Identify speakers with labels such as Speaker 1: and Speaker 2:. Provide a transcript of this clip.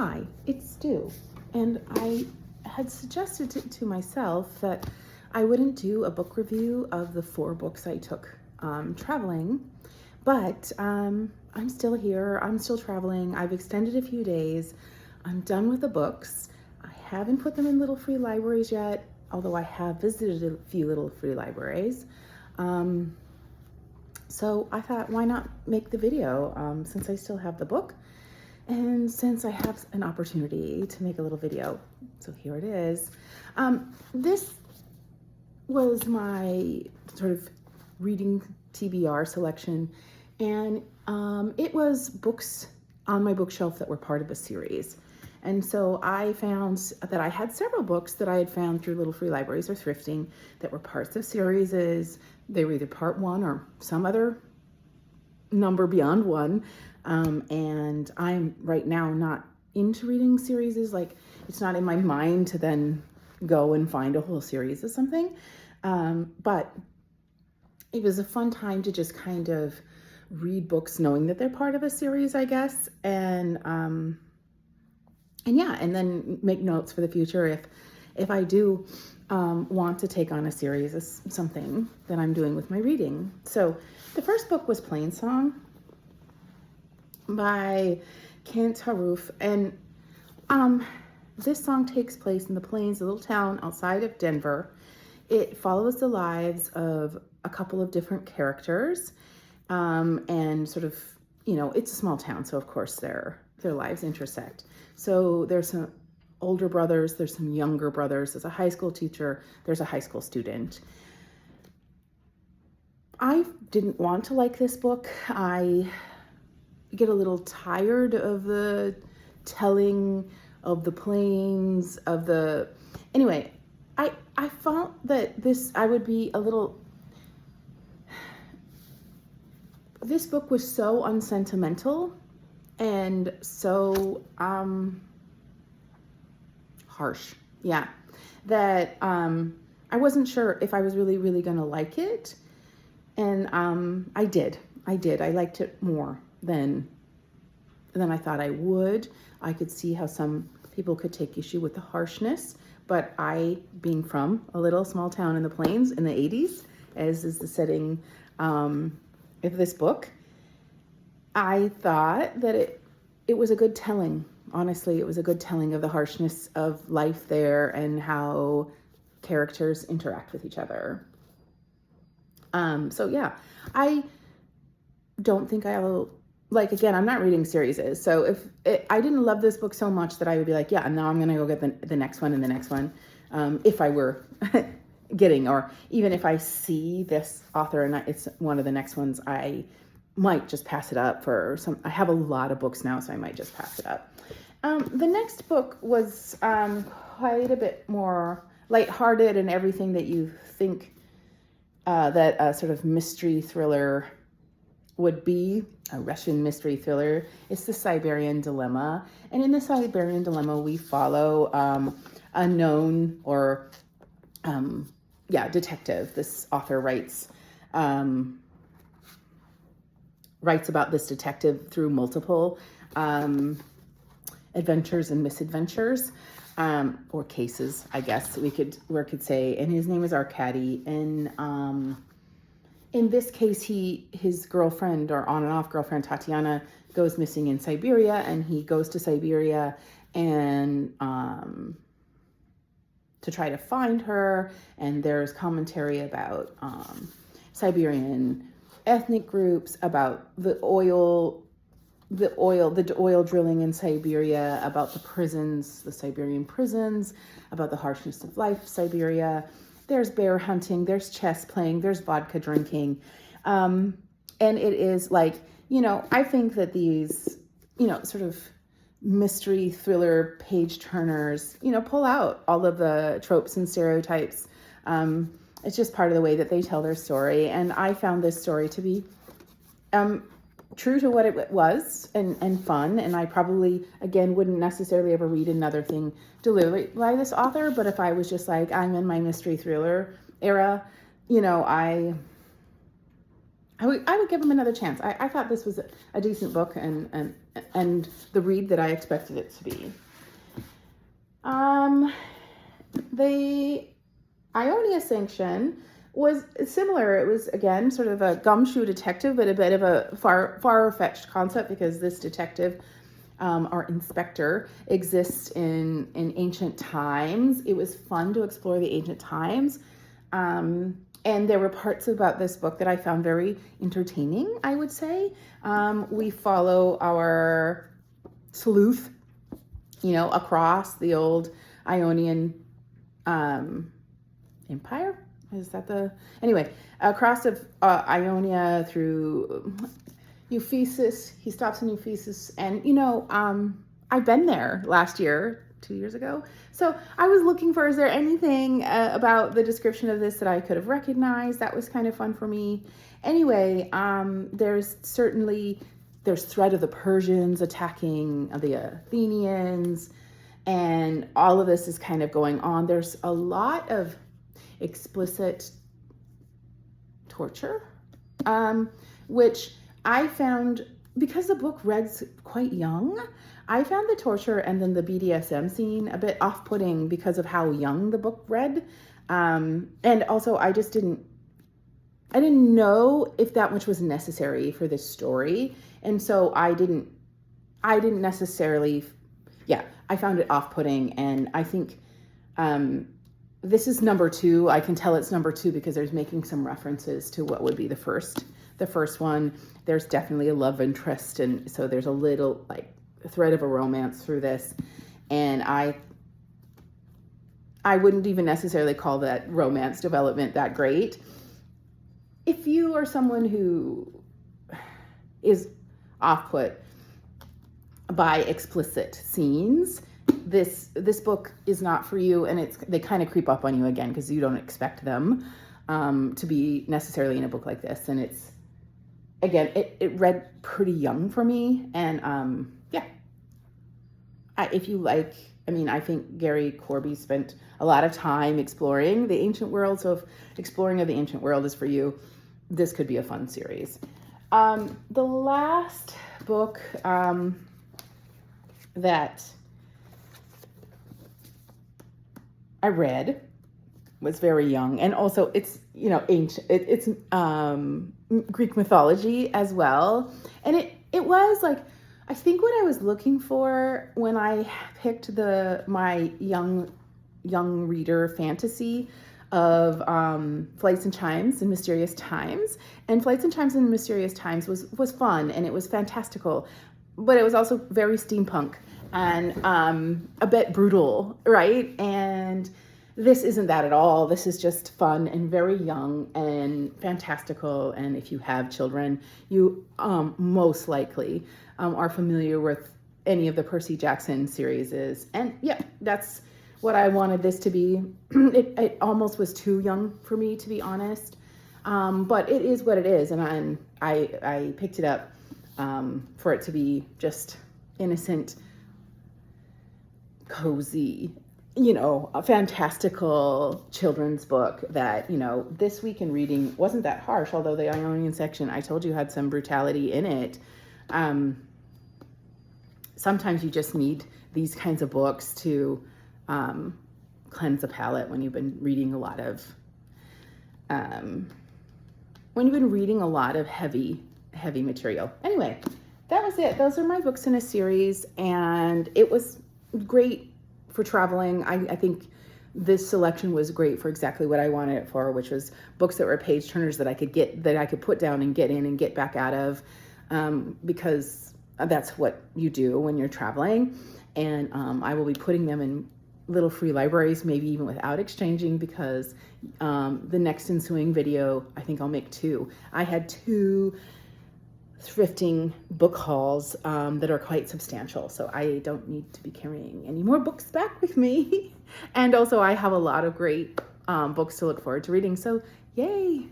Speaker 1: Hi, it's Stu, and I had suggested to myself that I wouldn't do a book review of the 4 books I took traveling, but I'm still here, I'm still traveling, I've extended a few days, I'm done with the books. I haven't put them in little free libraries yet, although I have visited a few little free libraries. So I thought, why not make the video since I still have the book? And since I have an opportunity to make a little video, so here it is. This was my sort of reading TBR selection, and it was books on my bookshelf that were part of a series. And so I found that I had several books that I had found through little free libraries or thrifting that were parts of series. They were either part 1 or some other number beyond 1. And I'm right now not into reading series. Like, it's not in my mind to then go and find a whole series of something. But it was a fun time to just kind of read books knowing that they're part of a series, I guess. And then make notes for the future if I do want to take on a series as something that I'm doing with my reading. So the first book was Plainsong by Kent Haruf, and this song takes place in the Plains, a little town outside of Denver. It follows the lives of a couple of different characters, and sort of, it's a small town, so of course their lives intersect. So there's some older brothers, there's some younger brothers, there's a high school teacher, there's a high school student. I didn't want to like this book. I get a little tired of the telling of the plains, anyway, I felt that this book was so unsentimental and so harsh, that I wasn't sure if I was really gonna like it, and I did. I liked it more than I thought I would. I could see how some people could take issue with the harshness, but I, being from a little small town in the Plains in the 80s, as is the setting of this book, I thought that it was a good telling. Honestly, it was a good telling of the harshness of life there and how characters interact with each other. I don't think I'll, again, I'm not reading series, so I didn't love this book so much that I would be like, now I'm going to go get the next one and the next one, if I were getting, or even if I see this author and it's one of the next ones, I might just pass it up I have a lot of books now, so I might just pass it up. The next book was quite a bit more lighthearted and everything that you think that a sort of mystery thriller would be, a Russian mystery thriller. It's The Siberian Dilemma. And in The Siberian Dilemma, we follow a known or, detective. This author writes about this detective through multiple adventures and misadventures, or cases, I guess we could say. And his name is Arkady. And in this case, his girlfriend, or on and off girlfriend, Tatiana, goes missing in Siberia, and he goes to Siberia and to try to find her. And there's commentary about Siberian ethnic groups, about the oil drilling in Siberia, about the prisons, the Siberian prisons, about the harshness of life, Siberia. There's bear hunting, there's chess playing, there's vodka drinking. And it is I think that these, sort of mystery thriller page turners, pull out all of the tropes and stereotypes. It's just part of the way that they tell their story. And I found this story to be true to what it was and fun. And I probably, again, wouldn't necessarily ever read another thing delivered by this author. But if I was just I'm in my mystery thriller era, I would give them another chance. I thought this was a decent book and the read that I expected it to be. The Ionia Sanction was similar. It was, again, sort of a gumshoe detective, but a bit of a far-fetched concept, because this detective, our inspector, exists in ancient times. It was fun to explore the ancient times. And there were parts about this book that I found very entertaining, I would say. We follow our sleuth, across the old Ionian Empire. Anyway, across of Ionia through Ephesus. He stops in Ephesus, and I've been there last year, 2 years ago. So I was looking for, is there anything about the description of this that I could have recognized? That was kind of fun for me. Anyway, there's threat of the Persians attacking the Athenians, and all of this is kind of going on. There's a lot of explicit torture, which I found, because the book read quite young, I found the torture and then the BDSM scene a bit off-putting because of how young the book read. And also I didn't know if that much was necessary for this story. And so I didn't necessarily, I found it off-putting. And I think this is number 2. I can tell it's number 2 because there's making some references to what would be the first one. There's definitely a love interest, and so there's a little thread of a romance through this. And I wouldn't even necessarily call that romance development that great. If you are someone who is off-put by explicit scenes, this book is not for you, and they kind of creep up on you again because you don't expect them to be necessarily in a book like this. And it's, again, it read pretty young for me. And if you like, I think Gary Corby spent a lot of time exploring the ancient world. So if exploring of the ancient world is for you, this could be a fun series. The last book that I read was very young, and also it's ancient. It's Greek mythology as well, and it was I think what I was looking for when I picked my young reader fantasy of Flights and Chimes and Mysterious Times. And Flights and Chimes and Mysterious Times was fun, and it was fantastical, but it was also very steampunk and a bit brutal, right? And this isn't that at all. This is just fun and very young and fantastical. And if you have children, you most likely are familiar with any of the Percy Jackson series. And that's what I wanted this to be. It almost was too young for me, to be honest. But it is what it is. And I picked it up for it to be just innocent, cozy, a fantastical children's book that, this week in reading wasn't that harsh, although the Ionian section, I told you, had some brutality in it. Sometimes you just need these kinds of books to cleanse the palate when you've been reading a lot of heavy material. Anyway, that was it. Those are my books in a series, and it was great for traveling. I think this selection was great for exactly what I wanted it for, which was books that were page turners that I could put down and get in and get back out of, because that's what you do when you're traveling. And I will be putting them in little free libraries, maybe even without exchanging, because the next ensuing video, I think I'll make 2. I had 2 thrifting book hauls that are quite substantial, so I don't need to be carrying any more books back with me. And also I have a lot of great books to look forward to reading, so yay!